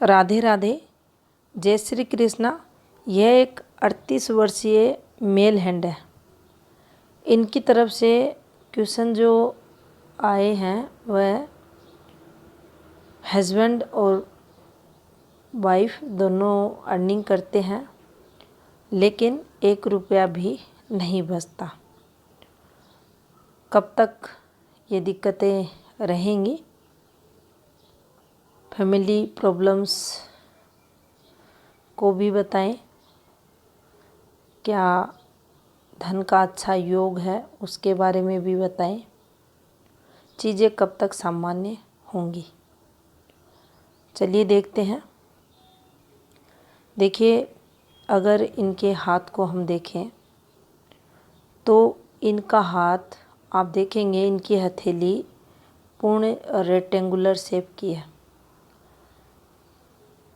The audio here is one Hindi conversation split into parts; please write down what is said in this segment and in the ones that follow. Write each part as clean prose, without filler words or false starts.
राधे राधे, जय श्री कृष्णा। यह एक 38 वर्षीय मेल हैंड है। इनकी तरफ से क्वेश्चन जो आए हैं वह हस्बैंड और वाइफ दोनों अर्निंग करते हैं, लेकिन 1 रुपया भी नहीं बचता। कब तक ये दिक्कतें रहेंगी? फैमिली प्रॉब्लम्स को भी बताएं। क्या धन का अच्छा योग है उसके बारे में भी बताएं। चीज़ें कब तक सामान्य होंगी? चलिए देखते हैं। देखिए, अगर इनके हाथ को हम देखें तो इनका हाथ आप देखेंगे, इनकी हथेली पूर्ण रेक्टेंगुलर शेप की है।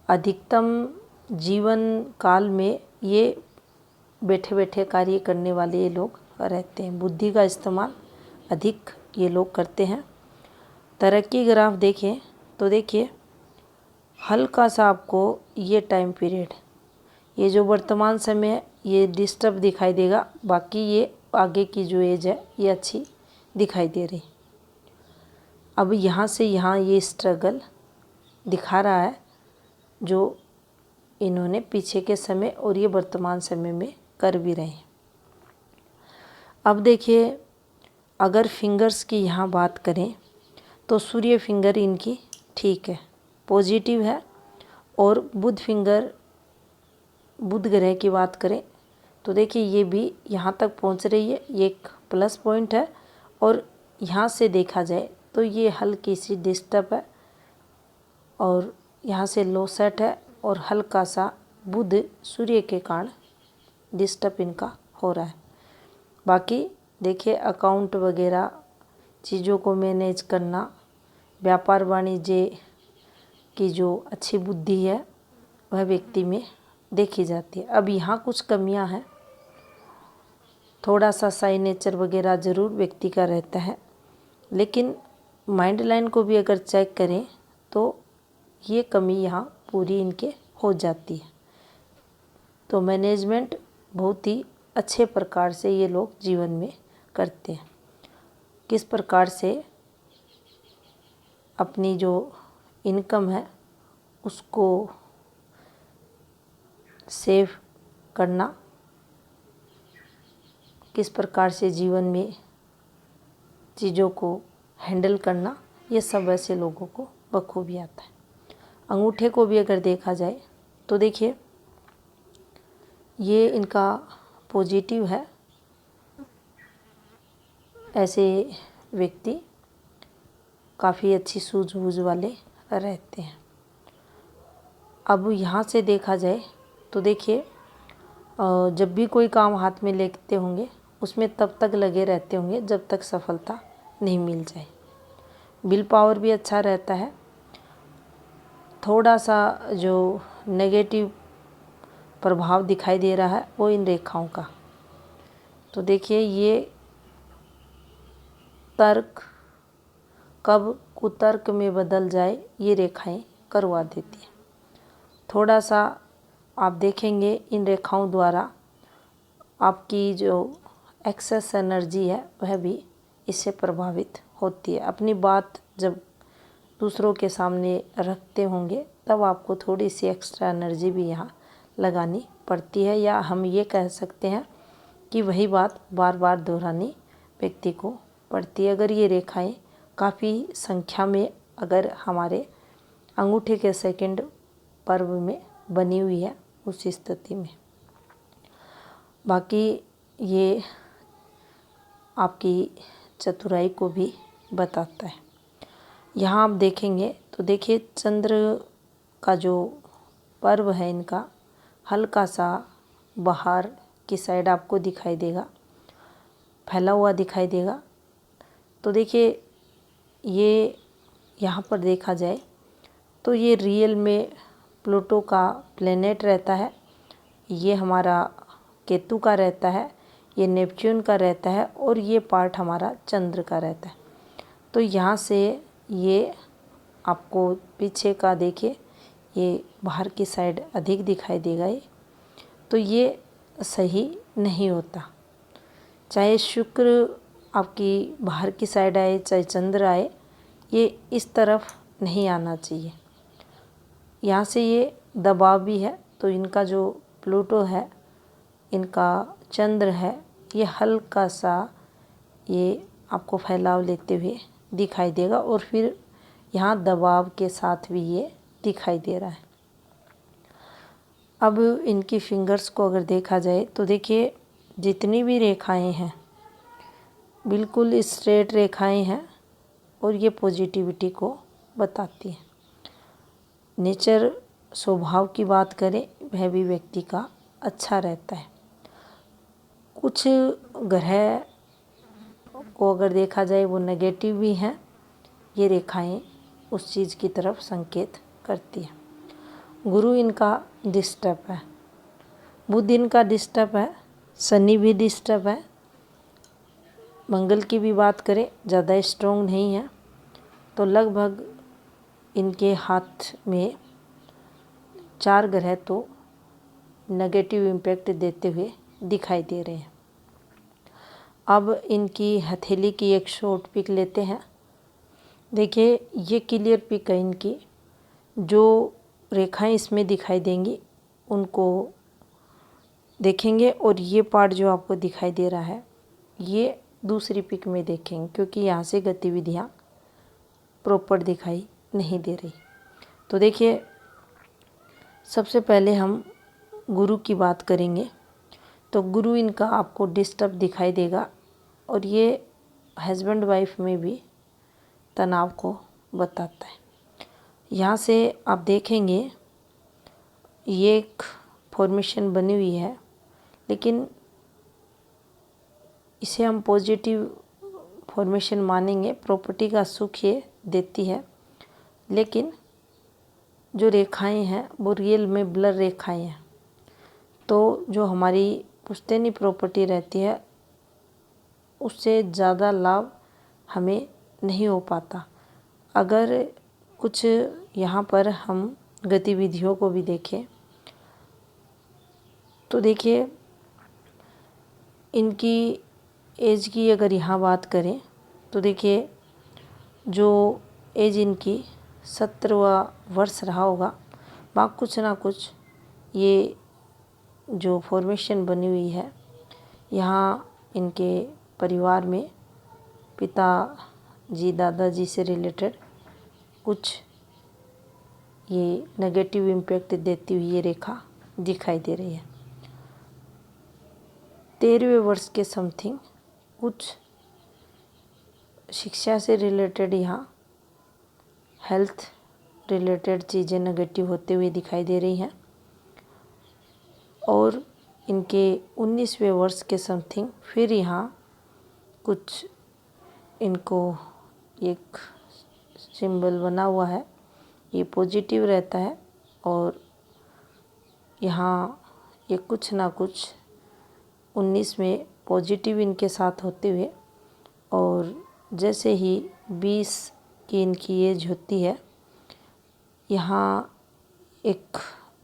अधिकतम जीवन काल में ये बैठे बैठे कार्य करने वाले ये लोग रहते हैं। बुद्धि का इस्तेमाल अधिक ये लोग करते हैं। तरक्की ग्राफ देखें तो देखिए, हल्का सा आपको ये टाइम पीरियड, ये जो वर्तमान समय ये डिस्टर्ब दिखाई देगा, बाकी ये आगे की जो एज है ये अच्छी दिखाई दे रही। अब यहाँ से यहाँ ये स्ट्रगल दिखा रहा है जो इन्होंने पीछे के समय और ये वर्तमान समय में कर भी रहे हैं। अब देखिए, अगर फिंगर्स की यहाँ बात करें तो सूर्य फिंगर इनकी ठीक है, पॉजिटिव है। और बुध फिंगर, बुध ग्रह की बात करें तो देखिए ये भी यहाँ तक पहुँच रही है, ये एक प्लस पॉइंट है। और यहाँ से देखा जाए तो ये हल्की सी डिस्टर्ब है और यहाँ से लो सेट है और हल्का सा बुध सूर्य के कारण डिस्टर्ब इनका हो रहा है। बाकी देखिए, अकाउंट वगैरह चीज़ों को मैनेज करना, व्यापार वाणिज्य की जो अच्छी बुद्धि है वह व्यक्ति में देखी जाती है। अब यहाँ कुछ कमियाँ हैं, थोड़ा सा साई नेचर वगैरह ज़रूर व्यक्ति का रहता है, लेकिन माइंड लाइन को भी अगर चेक करें तो ये कमी यहाँ पूरी इनके हो जाती है। तो मैनेजमेंट बहुत ही अच्छे प्रकार से ये लोग जीवन में करते हैं। किस प्रकार से अपनी जो इनकम है उसको सेव करना, किस प्रकार से जीवन में चीज़ों को हैंडल करना, ये सब ऐसे लोगों को बखूबी आता है। अंगूठे को भी अगर देखा जाए तो देखिए, ये इनका पॉजिटिव है। ऐसे व्यक्ति काफ़ी अच्छी सूझबूझ वाले रहते हैं। अब यहाँ से देखा जाए तो देखिए, जब भी कोई काम हाथ में लेते होंगे उसमें तब तक लगे रहते होंगे जब तक सफलता नहीं मिल जाए। विल पावर भी अच्छा रहता है। थोड़ा सा जो नेगेटिव प्रभाव दिखाई दे रहा है वो इन रेखाओं का। तो देखिए, ये तर्क कब कुतर्क में बदल जाए ये रेखाएं करवा देती हैं। थोड़ा सा आप देखेंगे इन रेखाओं द्वारा आपकी जो एक्सेस एनर्जी है वह भी इससे प्रभावित होती है। अपनी बात जब दूसरों के सामने रखते होंगे तब आपको थोड़ी सी एक्स्ट्रा एनर्जी भी यहाँ लगानी पड़ती है, या हम ये कह सकते हैं कि वही बात बार बार दोहरानी व्यक्ति को पड़ती है। अगर ये रेखाएं काफ़ी संख्या में अगर हमारे अंगूठे के सेकंड पर्व में बनी हुई है उस स्थिति में, बाकी ये आपकी चतुराई को भी बताता है। यहाँ आप देखेंगे तो देखिए, चंद्र का जो पर्व है इनका हल्का सा बाहर की साइड आपको दिखाई देगा, फैला हुआ दिखाई देगा। तो देखिए, ये यहाँ पर देखा जाए तो ये रियल में प्लूटो का प्लेनेट रहता है, ये हमारा केतु का रहता है, ये नेपच्यून का रहता है और ये पार्ट हमारा चंद्र का रहता है। तो यहाँ से ये आपको पीछे का देखिए, ये बाहर की साइड अधिक दिखाई देगा ये, तो ये सही नहीं होता। चाहे शुक्र आपकी बाहर की साइड आए, चाहे चंद्र आए, ये इस तरफ नहीं आना चाहिए। यहाँ से ये दबाव भी है, तो इनका जो प्लूटो है, इनका चंद्र है, ये हल्का सा ये आपको फैलाव लेते हुए दिखाई देगा और फिर यहाँ दबाव के साथ भी ये दिखाई दे रहा है। अब इनकी फिंगर्स को अगर देखा जाए तो देखिए जितनी भी रेखाएं हैं बिल्कुल स्ट्रेट रेखाएं हैं और ये पॉजिटिविटी को बताती है। नेचर स्वभाव की बात करें, वह भी व्यक्ति का अच्छा रहता है। कुछ ग्रह को अगर देखा जाए वो नेगेटिव भी हैं, ये रेखाएं उस चीज़ की तरफ संकेत करती है। गुरु इनका डिस्टर्ब है, बुध इनका डिस्टर्ब है, शनि भी डिस्टर्ब है। मंगल की भी बात करें, ज़्यादा स्ट्रॉन्ग नहीं है, तो लगभग इनके हाथ में 4 ग्रह तो नेगेटिव इम्पैक्ट देते हुए दिखाई दे रहे हैं। अब इनकी हथेली की एक शॉर्ट पिक लेते हैं। देखिए ये क्लियर पिक है इनकी, जो रेखाएं इसमें दिखाई देंगी उनको देखेंगे और ये पार्ट जो आपको दिखाई दे रहा है ये दूसरी पिक में देखेंगे, क्योंकि यहाँ से गतिविधियाँ प्रॉपर दिखाई नहीं दे रही। तो देखिए सबसे पहले हम गुरु की बात करेंगे। तो गुरु इनका आपको डिस्टर्ब दिखाई देगा और ये हस्बैंड वाइफ में भी तनाव को बताता है। यहाँ से आप देखेंगे ये एक फॉर्मेशन बनी हुई है, लेकिन इसे हम पॉजिटिव फॉर्मेशन मानेंगे। प्रॉपर्टी का सुख ये देती है, लेकिन जो रेखाएं हैं वो रियल में ब्लर रेखाएं हैं, तो जो हमारी पुश्तैनी प्रॉपर्टी रहती है उससे ज़्यादा लाभ हमें नहीं हो पाता। अगर कुछ यहाँ पर हम गतिविधियों को भी देखें तो देखिए इनकी एज की अगर यहाँ बात करें तो देखिए जो एज इनकी 17वां वर्ष रहा होगा, वहाँ कुछ ना कुछ ये जो फॉर्मेशन बनी हुई है, यहाँ इनके परिवार में पिताजी दादाजी से रिलेटेड कुछ ये नेगेटिव इम्पैक्ट देती हुई ये रेखा दिखाई दे रही है। 13वें वर्ष के समथिंग कुछ शिक्षा से रिलेटेड, यहाँ हेल्थ रिलेटेड चीज़ें नेगेटिव होते हुए दिखाई दे रही हैं। और इनके 19वें वर्ष के समथिंग फिर यहाँ कुछ इनको एक सिंबल बना हुआ है, ये पॉजिटिव रहता है और यहाँ ये कुछ ना कुछ 19 में पॉजिटिव इनके साथ होते हुए, और जैसे ही 20 की इनकी एज होती है, यहाँ एक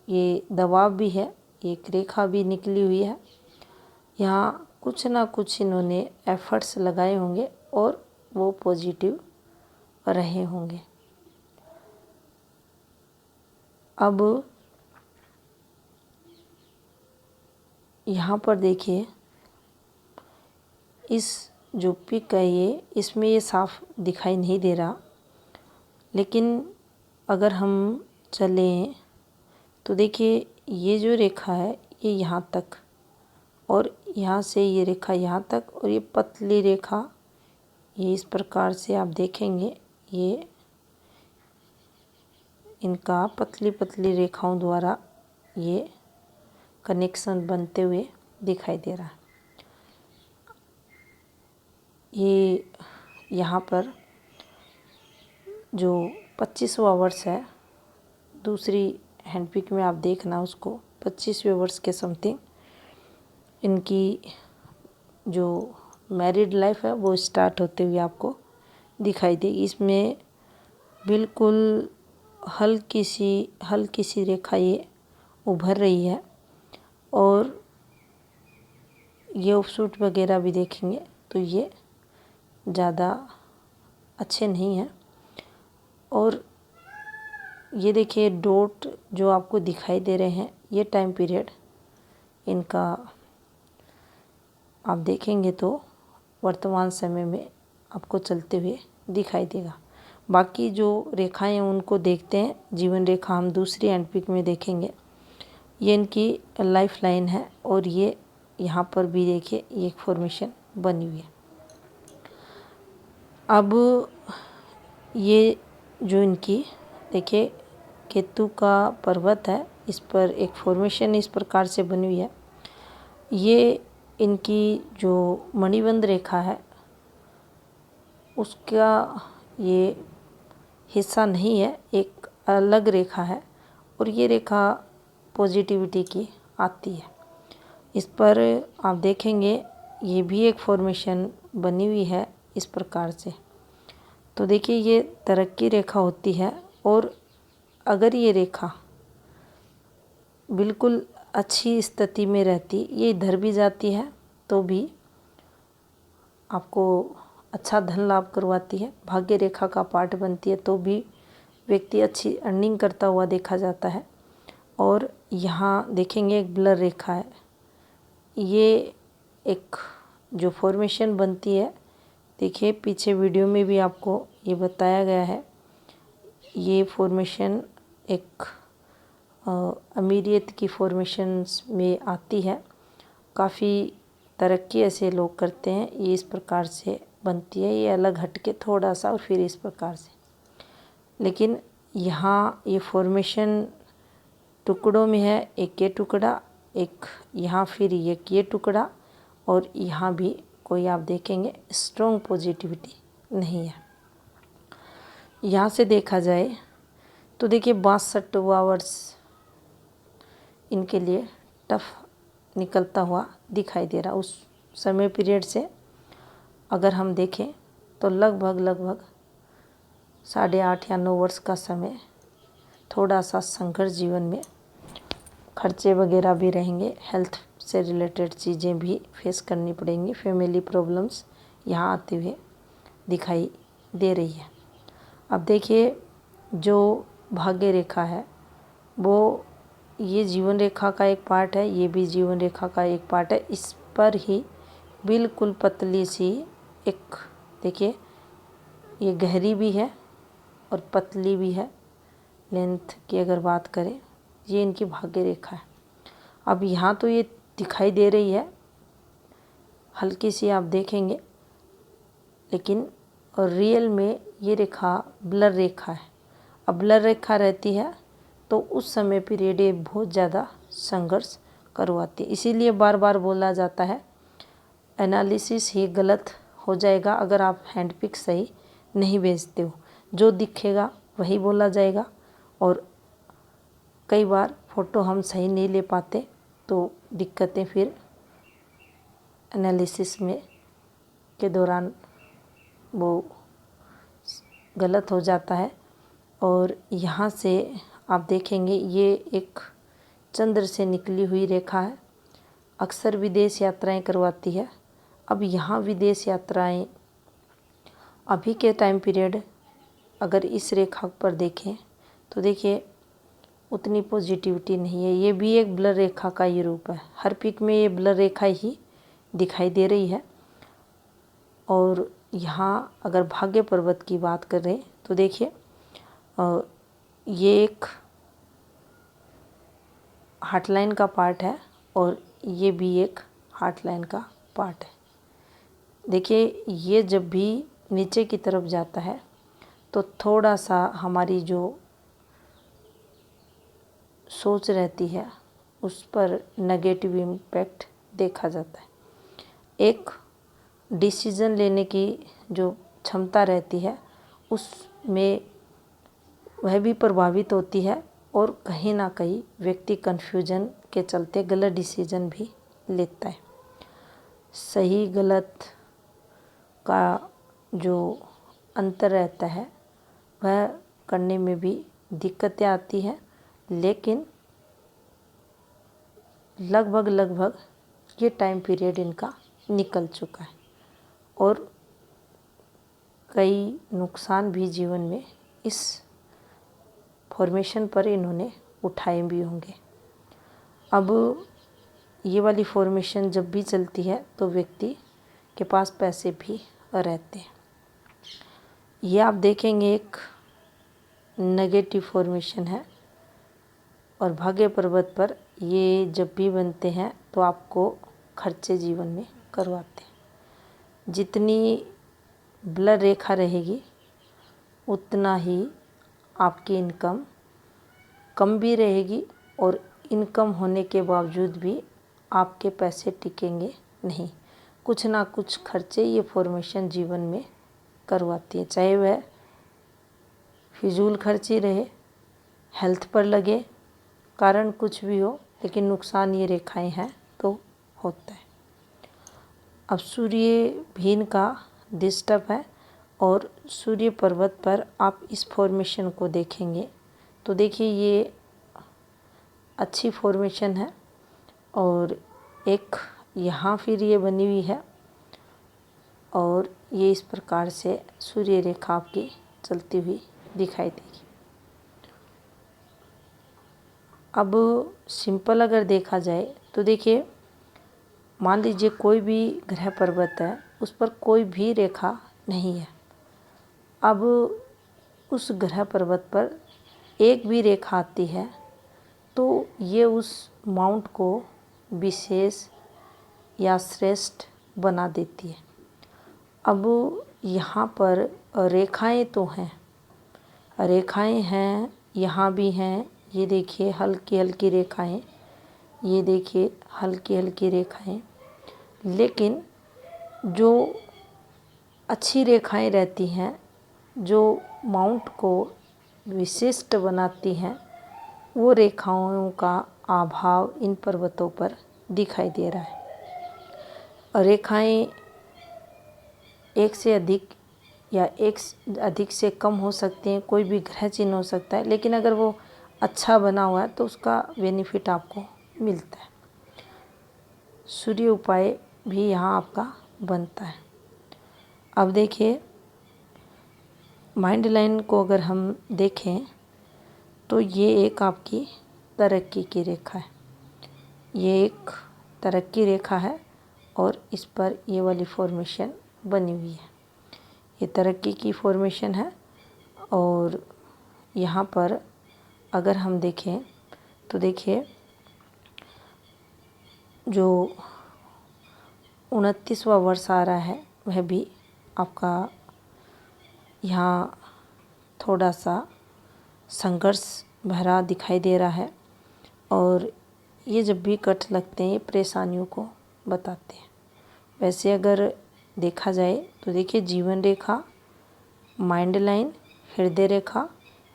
ये दबाव भी है, एक रेखा भी निकली हुई है। यहाँ कुछ ना कुछ इन्होंने एफर्ट्स लगाए होंगे और वो पॉजिटिव रहे होंगे। अब यहाँ पर देखिए इस जो पिक है ये, इसमें ये साफ दिखाई नहीं दे रहा, लेकिन अगर हम चलें तो देखिए ये जो रेखा है ये यहाँ तक, और यहाँ से ये रेखा यहाँ तक, और ये पतली रेखा ये इस प्रकार से आप देखेंगे, ये इनका पतली पतली रेखाओं द्वारा ये कनेक्शन बनते हुए दिखाई दे रहा है। ये यहाँ पर जो 25वां वर्ष है, दूसरी हैंडपिक में आप देखना उसको, 25वें वर्ष के समथिंग इनकी जो मैरिड लाइफ है वो स्टार्ट होते हुए आपको दिखाई देगी। इसमें बिल्कुल हल्की सी रेखा ये उभर रही है, और ये ऑफशूट वगैरह भी देखेंगे तो ये ज़्यादा अच्छे नहीं हैं। और ये देखिए डॉट जो आपको दिखाई दे रहे हैं, ये टाइम पीरियड इनका आप देखेंगे तो वर्तमान समय में आपको चलते हुए दिखाई देगा। बाकी जो रेखाएं हैं उनको देखते हैं। जीवन रेखा हम दूसरी एंड पिक में देखेंगे। ये इनकी लाइफ लाइन है, और ये यहाँ पर भी देखिए ये एक फॉर्मेशन बनी हुई है। अब ये जो इनकी देखिए केतु का पर्वत है, इस पर एक फॉर्मेशन इस प्रकार से बनी हुई है। ये इनकी जो मणिबंध रेखा है उसका ये हिस्सा नहीं है, एक अलग रेखा है, और ये रेखा पॉजिटिविटी की आती है। इस पर आप देखेंगे ये भी एक फॉर्मेशन बनी हुई है इस प्रकार से। तो देखिए ये तरक्की रेखा होती है, और अगर ये रेखा बिल्कुल अच्छी स्थिति में रहती, ये इधर भी जाती है तो भी आपको अच्छा धन लाभ करवाती है, भाग्य रेखा का पार्ट बनती है तो भी व्यक्ति अच्छी अर्निंग करता हुआ देखा जाता है। और यहाँ देखेंगे एक ब्लर रेखा है, ये एक जो फॉर्मेशन बनती है, देखिए पीछे वीडियो में भी आपको ये बताया गया है। ये फॉर्मेशन एक अमीरियत की फॉर्मेशंस में आती है। काफ़ी तरक्की ऐसे लोग करते हैं, ये इस प्रकार से बनती है, ये अलग हटके थोड़ा सा और फिर इस प्रकार से। लेकिन यहाँ ये फॉर्मेशन टुकड़ों में है, एक ये टुकड़ा, एक यहाँ फिर एक ये टुकड़ा, और यहाँ भी कोई आप देखेंगे स्ट्रॉन्ग पॉजिटिविटी नहीं है। यहाँ से देखा जाए तो देखिए 62 आवर्स इनके लिए टफ निकलता हुआ दिखाई दे रहा। उस समय पीरियड से अगर हम देखें तो लगभग 8.5 या 9 वर्ष का समय थोड़ा सा संघर्ष जीवन में, खर्चे वगैरह भी रहेंगे, हेल्थ से रिलेटेड चीज़ें भी फेस करनी पड़ेंगी, फैमिली प्रॉब्लम्स यहाँ आते हुए दिखाई दे रही है। अब देखिए जो भाग्य रेखा है वो ये जीवन रेखा का एक पार्ट है, ये भी जीवन रेखा का एक पार्ट है। इस पर ही बिल्कुल पतली सी एक देखिए ये गहरी भी है और पतली भी है। लेंथ की अगर बात करें, ये इनकी भाग्य रेखा है। अब यहाँ तो ये दिखाई दे रही है हल्की सी, आप देखेंगे, लेकिन और रियल में ये रेखा ब्लर रेखा है। अब ब्लर रेखा रहती है तो उस समय पीरियड ये बहुत ज़्यादा संघर्ष करवाती है। इसीलिए बार बार बोला जाता है एनालिसिस ही गलत हो जाएगा अगर आप हैंड पिक सही नहीं भेजते हो। जो दिखेगा वही बोला जाएगा, और कई बार फ़ोटो हम सही नहीं ले पाते तो दिक्कतें फिर एनालिसिस में के दौरान वो गलत हो जाता है। और यहाँ से आप देखेंगे ये एक चंद्र से निकली हुई रेखा है, अक्सर विदेश यात्राएं करवाती है। अब यहाँ विदेश यात्राएं अभी के टाइम पीरियड अगर इस रेखा पर देखें तो देखिए उतनी पॉजिटिविटी नहीं है। ये भी एक ब्लर रेखा का ही रूप है, हर पिक में ये ब्लर रेखा ही दिखाई दे रही है। और यहाँ अगर भाग्य पर्वत की बात करें तो देखिए ये एक हार्टलाइन का पार्ट है और ये भी एक हार्टलाइन का पार्ट है। देखिए ये जब भी नीचे की तरफ जाता है तो थोड़ा सा हमारी जो सोच रहती है उस पर नेगेटिव इम्पैक्ट देखा जाता है। एक डिसीज़न लेने की जो क्षमता रहती है उसमें वह भी प्रभावित होती है, और कहीं ना कहीं व्यक्ति कन्फ्यूजन के चलते गलत डिसीज़न भी लेता है। सही गलत का जो अंतर रहता है वह करने में भी दिक्कतें आती हैं, लेकिन लगभग ये टाइम पीरियड इनका निकल चुका है और कई नुकसान भी जीवन में इस फॉर्मेशन पर इन्होंने उठाए भी होंगे। अब ये वाली फॉर्मेशन जब भी चलती है तो व्यक्ति के पास पैसे भी रहते हैं। ये आप देखेंगे एक नेगेटिव फॉर्मेशन है और भाग्य पर्वत पर ये जब भी बनते हैं तो आपको खर्चे जीवन में करवाते हैं। जितनी ब्लर रेखा रहेगी उतना ही आपकी इनकम कम भी रहेगी और इनकम होने के बावजूद भी आपके पैसे टिकेंगे नहीं। कुछ ना कुछ खर्चे ये फॉर्मेशन जीवन में करवाती है, चाहे वह फिजूल खर्ची रहे, हेल्थ पर लगे, कारण कुछ भी हो, लेकिन नुकसान ये रेखाएं हैं तो होता है। अब सूर्य भी इनका डिस्टर्ब है और सूर्य पर्वत पर आप इस फॉर्मेशन को देखेंगे तो देखिए ये अच्छी फॉर्मेशन है और एक यहाँ फिर ये बनी हुई है और ये इस प्रकार से सूर्य रेखा आपकी चलती हुई दिखाई देगी। अब सिंपल अगर देखा जाए तो देखिए, मान लीजिए कोई भी ग्रह पर्वत है, उस पर कोई भी रेखा नहीं है। अब उस ग्रह पर्वत पर एक भी रेखा आती है तो ये उस माउंट को विशेष या श्रेष्ठ बना देती है। अब यहाँ पर रेखाएं तो हैं, यहाँ भी हैं। ये देखिए हल्की हल्की रेखाएं, ये देखिए हल्की हल्की रेखाएं, लेकिन जो अच्छी रेखाएं रहती हैं, जो माउंट को विशिष्ट बनाती हैं, वो रेखाओं का अभाव इन पर्वतों पर दिखाई दे रहा है। रेखाएं एक से अधिक या एक अधिक से कम हो सकती हैं, कोई भी ग्रह चिन्ह हो सकता है, लेकिन अगर वो अच्छा बना हुआ है तो उसका बेनिफिट आपको मिलता है। सूर्य उपाय भी यहाँ आपका बनता है। अब देखिए, माइंड लाइन को अगर हम देखें तो ये एक आपकी तरक्की की रेखा है, ये एक तरक्की रेखा है और इस पर ये वाली फॉर्मेशन बनी हुई है। ये तरक्की की फॉर्मेशन है और यहाँ पर अगर हम देखें तो देखिए जो 29वां वर्ष आ रहा है वह भी आपका यहाँ थोड़ा सा संघर्ष भरा दिखाई दे रहा है और ये जब भी कट लगते हैं ये परेशानियों को बताते हैं। वैसे अगर देखा जाए तो देखिए जीवन रेखा, माइंड लाइन, हृदय रेखा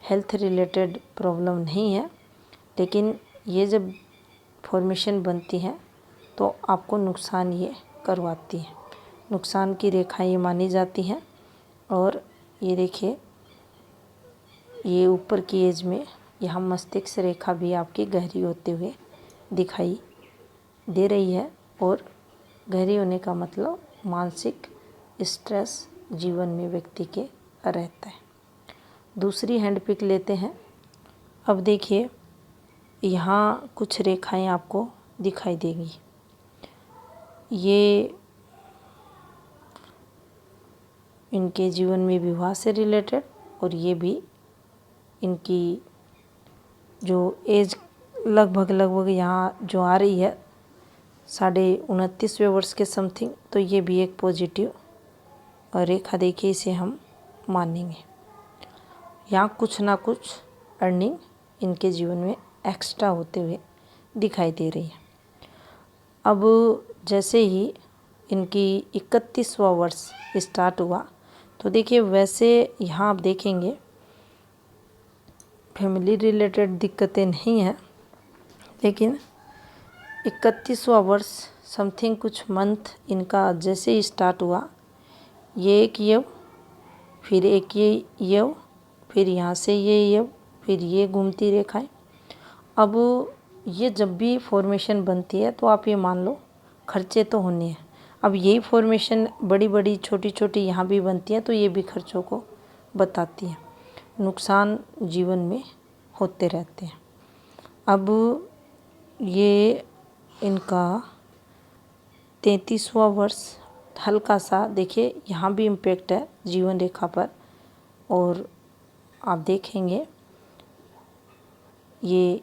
हेल्थ रिलेटेड प्रॉब्लम नहीं है, लेकिन ये जब फॉर्मेशन बनती हैं तो आपको नुकसान ये करवाती है। नुकसान की रेखा ये मानी जाती हैं और ये देखिए ये ऊपर की एज में यहाँ मस्तिष्क रेखा भी आपकी गहरी होते हुए दिखाई दे रही है और गहरी होने का मतलब मानसिक स्ट्रेस जीवन में व्यक्ति के रहता है। दूसरी हैंड पिक लेते हैं। अब देखिए यहाँ कुछ रेखाएं आपको दिखाई देंगी। ये इनके जीवन में विवाह से रिलेटेड और ये भी इनकी जो एज लगभग यहाँ जो आ रही है 29.5वें वर्ष के समथिंग, तो ये भी एक पॉजिटिव और रेखा देखिए इसे हम मानेंगे। यहाँ कुछ ना कुछ अर्निंग इनके जीवन में एक्स्ट्रा होते हुए दिखाई दे रही है। अब जैसे ही इनकी 31वां वर्ष स्टार्ट हुआ तो देखिए वैसे यहाँ आप देखेंगे फैमिली रिलेटेड दिक्कतें नहीं हैं, लेकिन 31वां वर्ष समथिंग कुछ मंथ इनका जैसे ही स्टार्ट हुआ, ये एक यव, फिर एक ये यव, फिर यहाँ से ये यव, फिर ये घूमती रेखाएं। अब ये जब भी फॉर्मेशन बनती है तो आप ये मान लो खर्चे तो होने हैं। अब यही फॉर्मेशन बड़ी बड़ी छोटी छोटी यहाँ भी बनती है तो ये भी खर्चों को बताती है। नुकसान जीवन में होते रहते हैं। अब ये इनका 33वां वर्ष हल्का सा देखिए यहाँ भी इम्पेक्ट है जीवन रेखा पर। और आप देखेंगे ये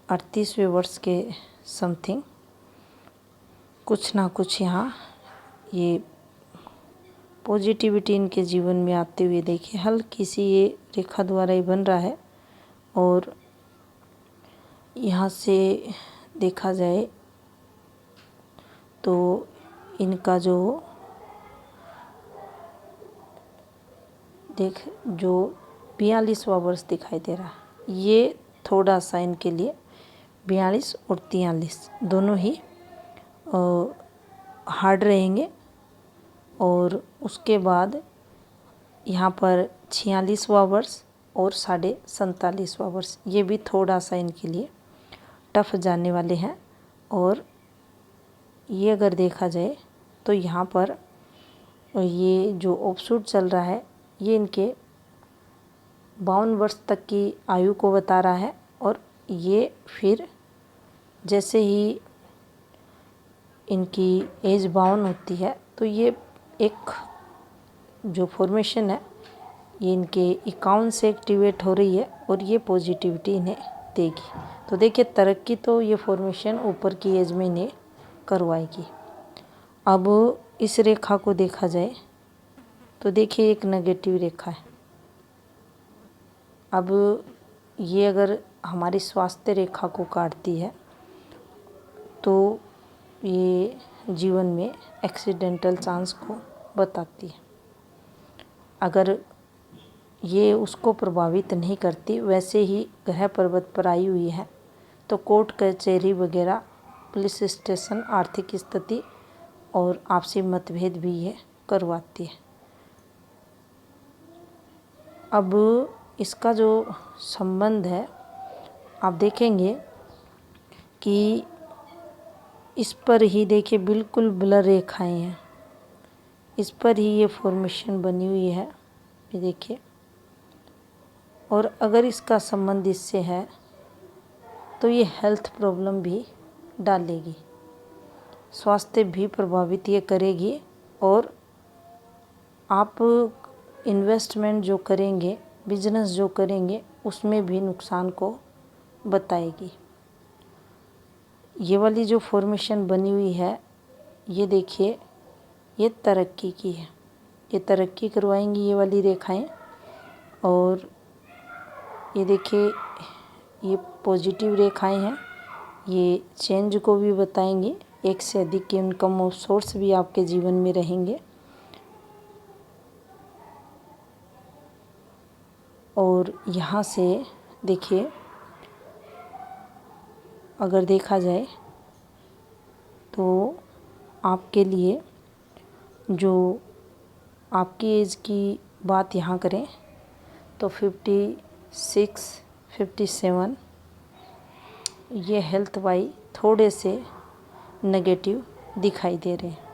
38वें वर्ष के समथिंग कुछ ना कुछ यहाँ ये पॉजिटिविटी इनके जीवन में आते हुए देखिए हल्की सी ये रेखा द्वारा ही बन रहा है। और यहाँ से देखा जाए तो इनका जो 42वां वर्ष दिखाई दे रहा है, ये थोड़ा सा इनके लिए 42 और 43 दोनों ही हार्ड रहेंगे। और उसके बाद यहाँ पर 46वां वर्ष और 47वां वर्ष ये भी थोड़ा सा इनके लिए टफ जाने वाले हैं। और ये अगर देखा जाए तो यहाँ पर ये जो ऑफशूट चल रहा है ये इनके 52 वर्ष तक की आयु को बता रहा है। और ये फिर जैसे ही इनकी एज 52 होती है तो ये एक जो फॉर्मेशन है ये इनके 51 से एक्टिवेट हो रही है और ये पॉजिटिविटी इन्हें देगी। तो देखिए तरक्की तो ये फॉर्मेशन ऊपर की एज में इन्हें करवाएगी। अब इस रेखा को देखा जाए तो देखिए एक नेगेटिव रेखा है। अब ये अगर हमारी स्वास्थ्य रेखा को काटती है तो ये जीवन में एक्सीडेंटल चांस को बताती है। अगर ये उसको प्रभावित नहीं करती, वैसे ही ग्रह पर्वत पर आई हुई है तो कोर्ट कचहरी वगैरह, पुलिस स्टेशन, आर्थिक स्थिति और आपसी मतभेद भी ये करवाती है। अब इसका जो संबंध है आप देखेंगे कि इस पर ही देखिए बिल्कुल ब्लर रेखाएं हैं, इस पर ही ये फॉर्मेशन बनी हुई है, ये देखिए। और अगर इसका संबंध इससे है तो ये हेल्थ प्रॉब्लम भी डालेगी, स्वास्थ्य भी प्रभावित ये करेगी। और आप इन्वेस्टमेंट जो करेंगे, बिजनेस जो करेंगे, उसमें भी नुकसान को बताएगी। ये वाली जो फॉर्मेशन बनी हुई है ये देखिए ये तरक्की की है, ये तरक्की करवाएंगी ये वाली रेखाएं। और ये देखिए ये पॉजिटिव रेखाएं हैं, ये चेंज को भी बताएंगी, एक से अधिक इनकम और सोर्स भी आपके जीवन में रहेंगे। और यहाँ से देखिए अगर देखा जाए तो आपके लिए जो आपकी एज की बात यहाँ करें तो 56, 57 ये हेल्थ वाइज थोड़े से नेगेटिव दिखाई दे रहे हैं।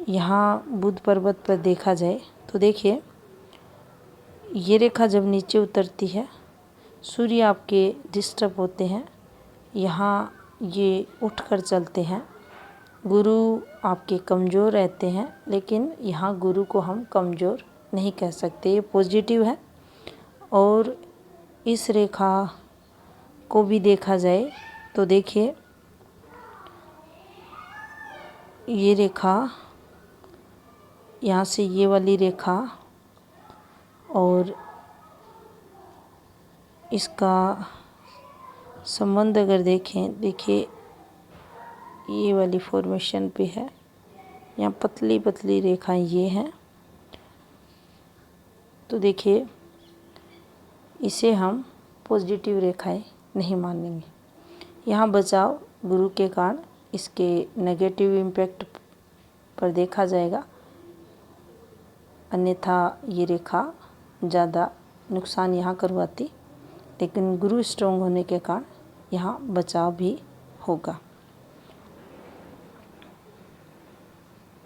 यहाँ बुध पर्वत पर देखा जाए तो देखिए ये रेखा जब नीचे उतरती है, सूर्य आपके डिस्टर्ब होते हैं, यहाँ ये उठकर चलते हैं। गुरु आपके कमज़ोर रहते हैं, लेकिन यहाँ गुरु को हम कमज़ोर नहीं कह सकते, ये पॉजिटिव है। और इस रेखा को भी देखा जाए तो देखिए ये रेखा, यहाँ से ये वाली रेखा और इसका संबंध अगर देखें, देखिए ये वाली फॉर्मेशन पे है, यहाँ पतली पतली रेखाएं ये हैं। तो देखिए इसे हम पॉजिटिव रेखाएं नहीं मानेंगे। यहाँ बचाव गुरु के कारण इसके नेगेटिव इम्पैक्ट पर देखा जाएगा। अन्यथा ये रेखा ज़्यादा नुकसान यहाँ करवाती, लेकिन गुरु स्ट्रॉन्ग होने के कारण यहाँ बचाव भी होगा।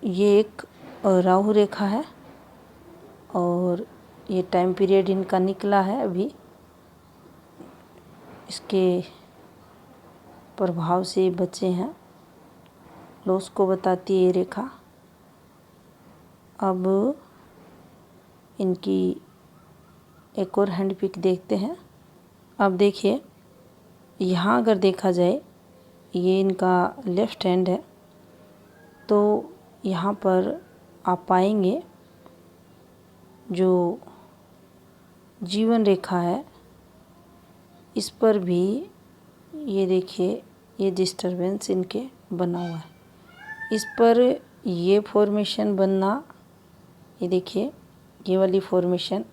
ये एक राहु रेखा है और ये टाइम पीरियड इनका निकला है अभी। इसके प्रभाव से बचे हैं, लॉस को बताती है ये रेखा। अब इनकी एक और हैंड पिक देखते हैं। अब देखिए, यहाँ अगर देखा जाए ये इनका लेफ्ट हैंड है, तो यहाँ पर आप पाएंगे जो जीवन रेखा है इस पर भी ये देखिए ये डिस्टरबेंस इनके बना हुआ है। इस पर ये फॉर्मेशन बनना, ये देखिए ये वाली फॉर्मेशन,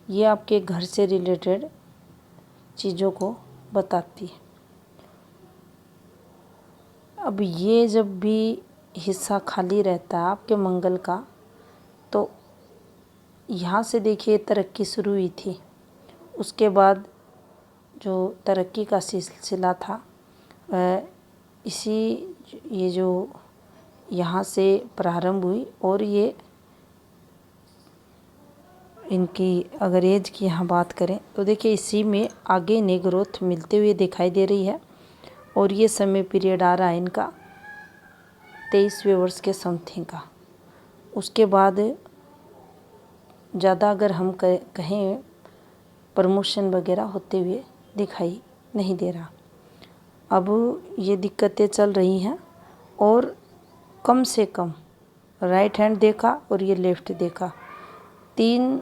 ये आपके घर से रिलेटेड चीज़ों को बताती है। अब ये जब भी हिस्सा खाली रहता है आपके मंगल का, तो यहाँ से देखिए तरक्की शुरू हुई थी। उसके बाद जो तरक्की का सिलसिला था इसी ये जो यहाँ से प्रारंभ हुई, और ये इनकी अगर एज की यहाँ बात करें तो देखिए इसी में आगे इन्हें ग्रोथ मिलते हुए दिखाई दे रही है। और ये समय पीरियड आ रहा है इनका 23वें वर्ष के समथिंग का। उसके बाद ज़्यादा अगर हम कहें प्रमोशन वगैरह होते हुए दिखाई नहीं दे रहा। अब ये दिक्कतें चल रही हैं, और कम से कम राइट हैंड देखा और ये लेफ्ट देखा, 3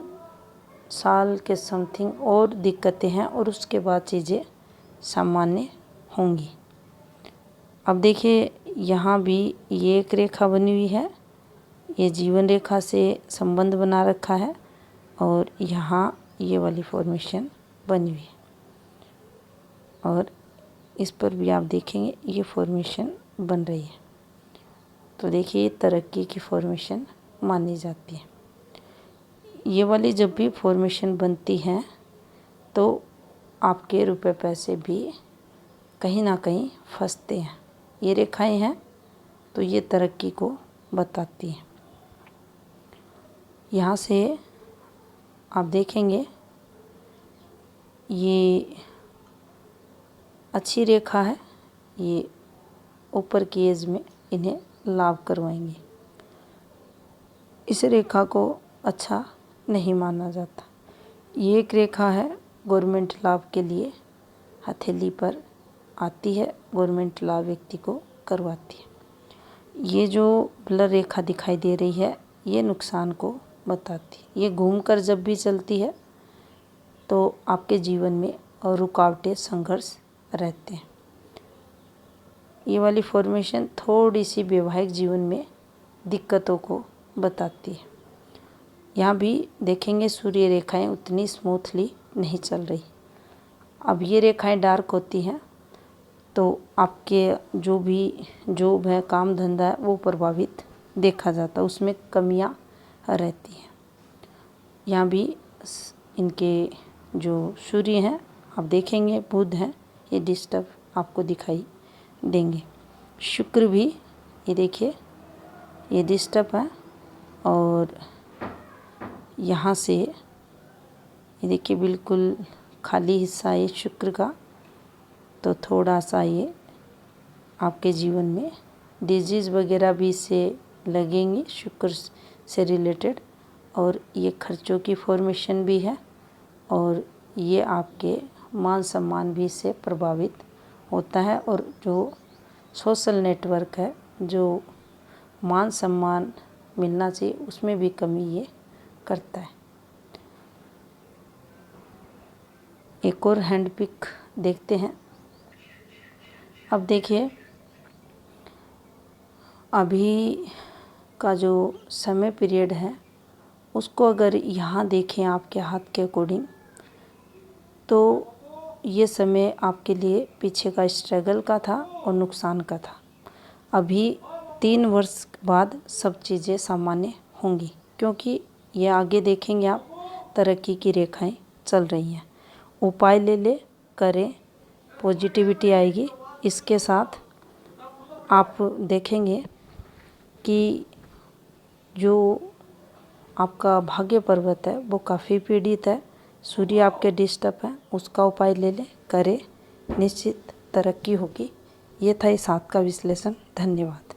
साल के समथिंग और दिक्कतें हैं, और उसके बाद चीज़ें सामान्य होंगी। अब देखिए यहाँ भी ये एक रेखा बनी हुई है, ये जीवन रेखा से संबंध बना रखा है, और यहाँ ये वाली फॉर्मेशन बनी हुई है, और इस पर भी आप देखेंगे ये फॉर्मेशन बन रही है। तो देखिए ये तरक्की की फॉर्मेशन मानी जाती है। ये वाली जब भी फॉर्मेशन बनती है तो आपके रुपए पैसे भी कहीं ना कहीं फंसते हैं। ये रेखाएं हैं तो ये तरक्की को बताती हैं। यहाँ से आप देखेंगे ये अच्छी रेखा है, ये ऊपर की एज में इन्हें लाभ करवाएंगे। इस रेखा को अच्छा नहीं माना जाता। ये एक रेखा है गवर्नमेंट लाभ के लिए हथेली पर आती है, गवर्नमेंट लाभ व्यक्ति को करवाती है। ये जो ब्लर रेखा दिखाई दे रही है ये नुकसान को बताती है। ये घूमकर जब भी चलती है तो आपके जीवन में और रुकावटें संघर्ष रहते हैं। ये वाली फॉर्मेशन थोड़ी सी वैवाहिक जीवन में दिक्कतों को बताती है। यहाँ भी देखेंगे सूर्य रेखाएं उतनी स्मूथली नहीं चल रही। अब ये रेखाएं डार्क होती हैं तो आपके जो भी जॉब है, काम धंधा है, वो प्रभावित देखा जाता है, उसमें कमियाँ रहती हैं। यहाँ भी इनके जो सूर्य हैं आप देखेंगे बुध हैं, ये डिस्टर्ब आपको दिखाई देंगे। शुक्र भी ये देखिए ये डिस्टर्ब है, और यहाँ से ये देखिए बिल्कुल खाली हिस्सा है शुक्र का, तो थोड़ा सा ये आपके जीवन में डिजीज़ वगैरह भी इससे लगेंगी शुक्र से रिलेटेड, और ये खर्चों की फॉर्मेशन भी है, और ये आपके मान सम्मान भी इससे प्रभावित होता है, और जो सोशल नेटवर्क है, जो मान सम्मान मिलना चाहिए, उसमें भी कमी ये करता है। एक और हैंड पिक देखते हैं। अब देखिए अभी का जो समय पीरियड है उसको अगर यहाँ देखें आपके हाथ के अकॉर्डिंग, तो ये समय आपके लिए पीछे का स्ट्रगल का था और नुकसान का था। अभी 3 वर्ष बाद सब चीज़ें सामान्य होंगी, क्योंकि ये आगे देखेंगे आप तरक्की की रेखाएं चल रही हैं। उपाय ले करें, पॉजिटिविटी आएगी। इसके साथ आप देखेंगे कि जो आपका भाग्य पर्वत है वो काफ़ी पीड़ित है, सूर्य आपके डिस्टर्ब है, उसका उपाय ले करें, निश्चित तरक्की होगी। ये था इस 7 का विश्लेषण। धन्यवाद।